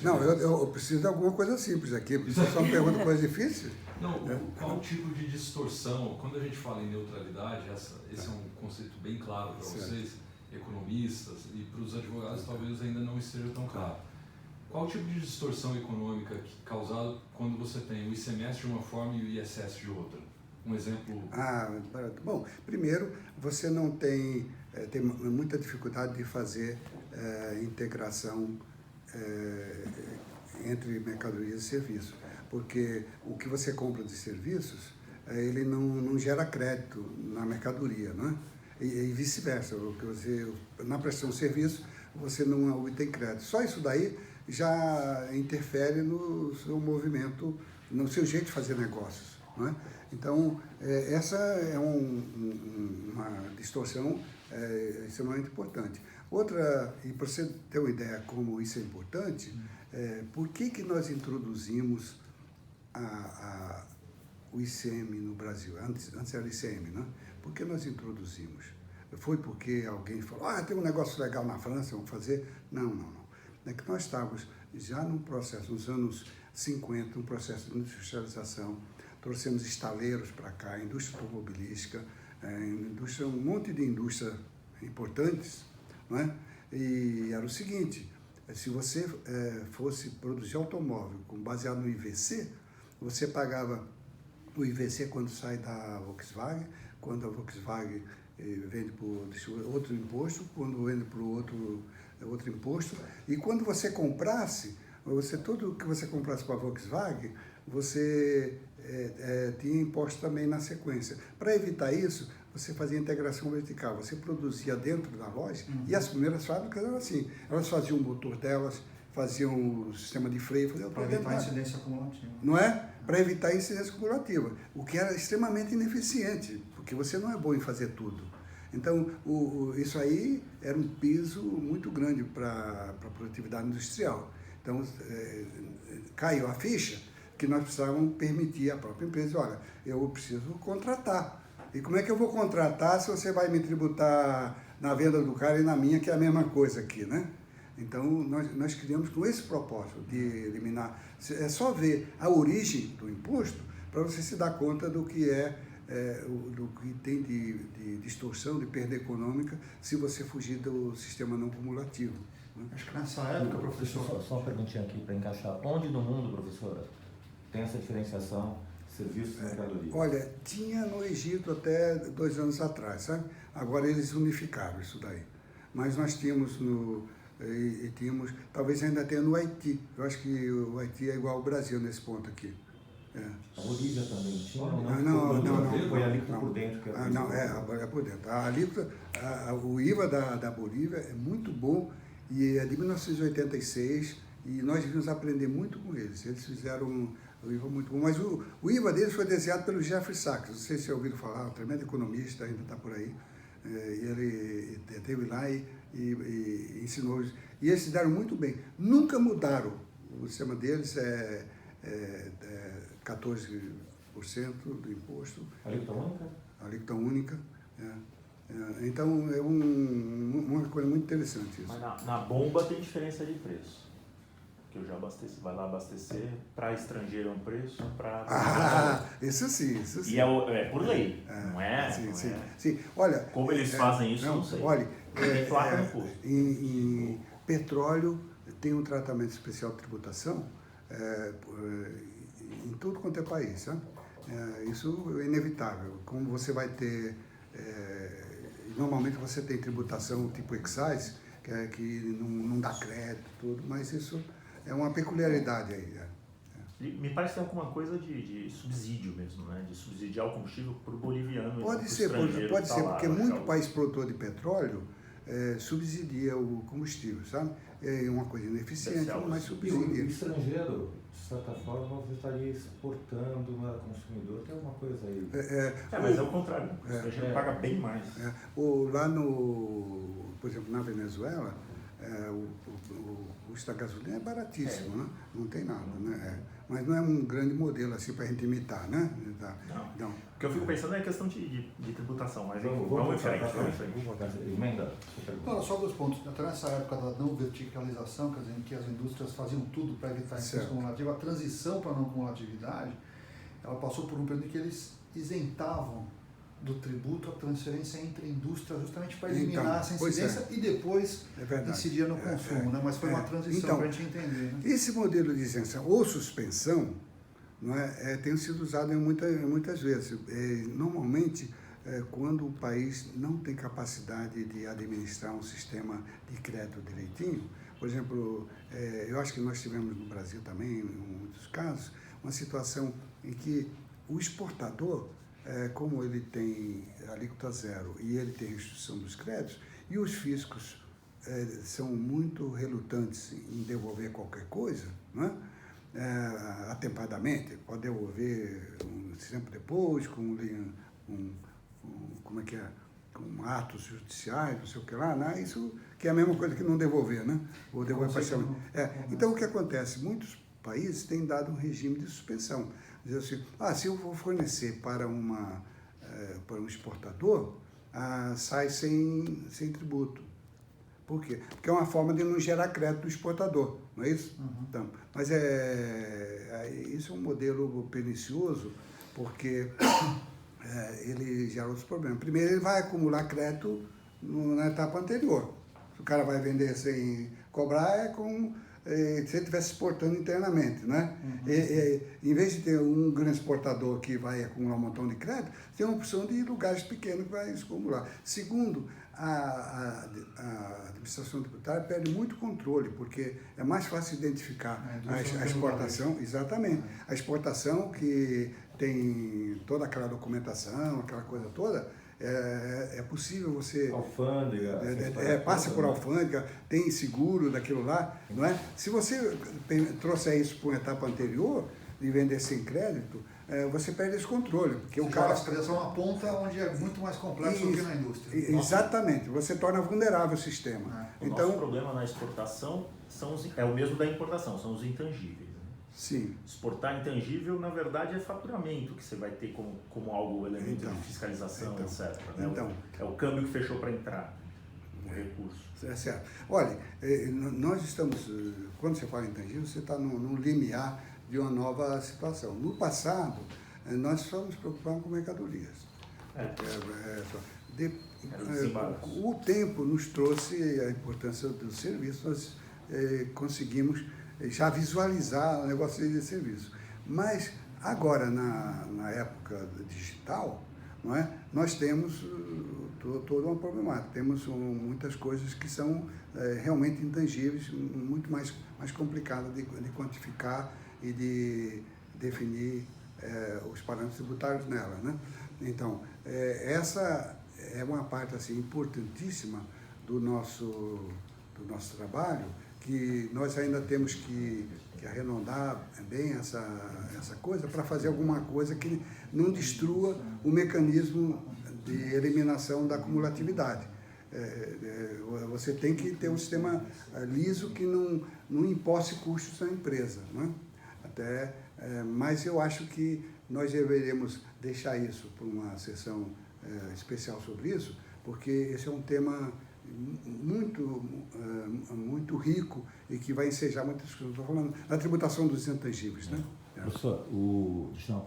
Não, eu preciso de alguma coisa simples aqui, porque você só me pergunta coisa difícil. Não, qual tipo de distorção, quando a gente fala em neutralidade, esse é um conceito bem claro para vocês, economistas, e para os advogados talvez ainda não esteja tão claro. Qual tipo de distorção econômica causada quando você tem o ICMS de uma forma e o ISS de outra? Um exemplo... Bom, primeiro, você não tem muita dificuldade de fazer integração entre mercadorias e serviços, porque o que você compra de serviços, ele não gera crédito na mercadoria, não é? E vice-versa, na prestação de serviço, você não obtém crédito. Só isso daí já interfere no seu movimento, no seu jeito de fazer negócios, não é? Então, essa é uma distorção extremamente importante. Outra, e para você ter uma ideia como isso é importante, por que nós introduzimos o ICM no Brasil? Antes era ICM, né? Por que nós introduzimos? Foi porque alguém falou, tem um negócio legal na França, vamos fazer? Não. É que nós estávamos já num processo, nos anos 50, um processo de industrialização, trouxemos estaleiros para cá, indústria automobilística, um monte de indústrias importantes, não é? E era o seguinte, se você fosse produzir automóvel baseado no IVC, você pagava o IVC quando sai da Volkswagen, quando a Volkswagen vende por outro imposto, quando vende para outro imposto, e quando você comprasse, tudo que você comprasse com a Volkswagen, você tinha imposto também na sequência. Para evitar isso, você fazia integração vertical, você produzia dentro da loja, e as primeiras fábricas eram assim, elas faziam o motor delas, faziam o sistema de freio, faziam para evitar incidência acumulativa. Não é? Para evitar incidência acumulativa, o que era extremamente ineficiente, porque você não é bom em fazer tudo. Então, isso aí era um piso muito grande para a produtividade industrial. Então, caiu a ficha que nós precisávamos permitir à própria empresa, olha, eu preciso contratar. E como é que eu vou contratar se você vai me tributar na venda do cara e na minha, que é a mesma coisa aqui, né? Então, nós criamos com esse propósito de eliminar. É só ver a origem do imposto para você se dar conta do que do que tem de distorção, de perda econômica, se você fugir do sistema não cumulativo. Né? Acho que nessa época, professor... Só uma perguntinha aqui para encaixar. Onde no mundo, professora, tem essa diferenciação serviços e mercadoria? Olha, tinha no Egito até 2 anos atrás, sabe? Agora eles unificaram isso daí. Mas nós tínhamos talvez ainda tenha no Haiti. Eu acho que o Haiti é igual ao Brasil nesse ponto aqui. A Bolívia também tinha? Não. Foi a alíquota por dentro que era. Não, agora é por dentro. A alíquota, o IVA da Bolívia é muito bom e é de 1986 e nós devíamos aprender muito com eles. Eles fizeram o IVA muito bom, mas o IVA deles foi desenhado pelo Jeffrey Sachs. Não sei se vocês ouviram falar, um tremendo economista, ainda está por aí. Ele esteve lá e ensinou. E eles se deram muito bem. Nunca mudaram. O sistema deles é 14% do imposto. Alíquota única? Alíquota única. Então, é uma coisa muito interessante isso. Mas na bomba tem diferença de preço. Que eu já abasteci, vai lá abastecer, para estrangeiro é um preço, para... Isso sim. E é por lei, não é? Sim. Olha, como eles fazem isso, não sei. Olha, tem placa no posto. Em petróleo tem um tratamento especial de tributação em tudo quanto é país, sabe? Isso é inevitável. Como você vai ter... normalmente você tem tributação tipo excise, que não dá crédito, tudo, mas isso é uma peculiaridade aí. Me parece que tem alguma coisa de subsídio mesmo, né? De subsidiar o combustível para o boliviano. Pode ser, porque muito país produtor de petróleo subsidia o combustível, sabe? É uma coisa ineficiente, mas subsidia. O estrangeiro, de certa forma, você estaria exportando, não era consumidor, tem alguma coisa aí. Mas é o contrário, o estrangeiro paga bem mais. Lá por exemplo, na Venezuela, o custo da gasolina é baratíssimo, né? Não tem nada, né? Mas não é um grande modelo assim para a gente imitar, né? Não. O que eu fico pensando é a questão de tributação, mas vamos em frente. Emenda. Não, só 2 pontos. Até nessa época da não verticalização, quer dizer, em que as indústrias faziam tudo para evitar a cumulativa, a transição para a não cumulatividade, ela passou por um período em que eles isentavam do tributo a transferência entre indústrias, justamente para eliminar essa incidência e depois incidir no consumo, né? Mas foi uma transição para a gente entender. Né? Esse modelo de isenção ou suspensão, não tem sido usado muitas vezes. Normalmente, quando o país não tem capacidade de administrar um sistema de crédito direitinho, por exemplo, eu acho que nós tivemos no Brasil também, em muitos casos, uma situação em que o exportador, como ele tem alíquota zero e ele tem restrição dos créditos, e os fiscos são muito relutantes em devolver qualquer coisa, não é? Atempadamente, pode devolver um tempo depois, com atos judiciais, não sei o que lá, né? Isso que é a mesma coisa que não devolver, né? Ou devolver parcialmente. Então, o que acontece? Muitos países têm dado um regime de suspensão. Diz assim, se eu vou fornecer para um exportador, sai sem tributo. Por quê? Porque é uma forma de não gerar crédito do exportador, não é isso? Então, mas isso é um modelo pernicioso, porque ele gera outros problemas. Primeiro, ele vai acumular crédito na etapa anterior. Se o cara vai vender sem cobrar, se ele estivesse exportando internamente, né? Em vez de ter um grande exportador que vai acumular um montão de crédito, tem uma opção de lugares pequenos que vai acumular. Segundo, a administração tributária perde muito controle, porque é mais fácil identificar a exportação, exatamente, a exportação que tem toda aquela documentação, aquela coisa toda. É possível você... Alfândega. Passa por alfândega, tem seguro daquilo lá, não é? Se você trouxer isso para uma etapa anterior, de vender sem crédito, você perde esse controle. Porque o cara... As coisas são uma ponta onde é muito mais complexo do que na indústria. Exatamente, você torna vulnerável o sistema. O nosso problema na exportação é o mesmo da importação, são os intangíveis. Sim. Exportar intangível, na verdade, é faturamento que você vai ter como algo elemento de fiscalização, etc. Né? É o câmbio que fechou para entrar, o recurso. É certo. Olha, nós estamos, quando você fala intangível, você está no limiar de uma nova situação. No passado, nós só nos preocupávamos com mercadorias. O tempo nos trouxe a importância do serviço, nós conseguimos já visualizar o negócio de serviço. Mas agora, na época digital, não é? Nós temos toda uma problemática, temos muitas coisas que são realmente intangíveis, muito mais complicadas de quantificar e de definir os parâmetros tributários nela, né? Então, essa é uma parte assim, importantíssima do nosso trabalho, que nós ainda temos que arredondar bem essa coisa para fazer alguma coisa que não destrua o mecanismo de eliminação da cumulatividade. Você tem que ter um sistema liso que não imposse custos à empresa, né? Mas eu acho que nós deveríamos deixar isso para uma sessão especial sobre isso, porque esse é um tema muito rico e que vai ensejar muitas coisas. Estou falando da tributação dos intangíveis, né? Professor, deixa eu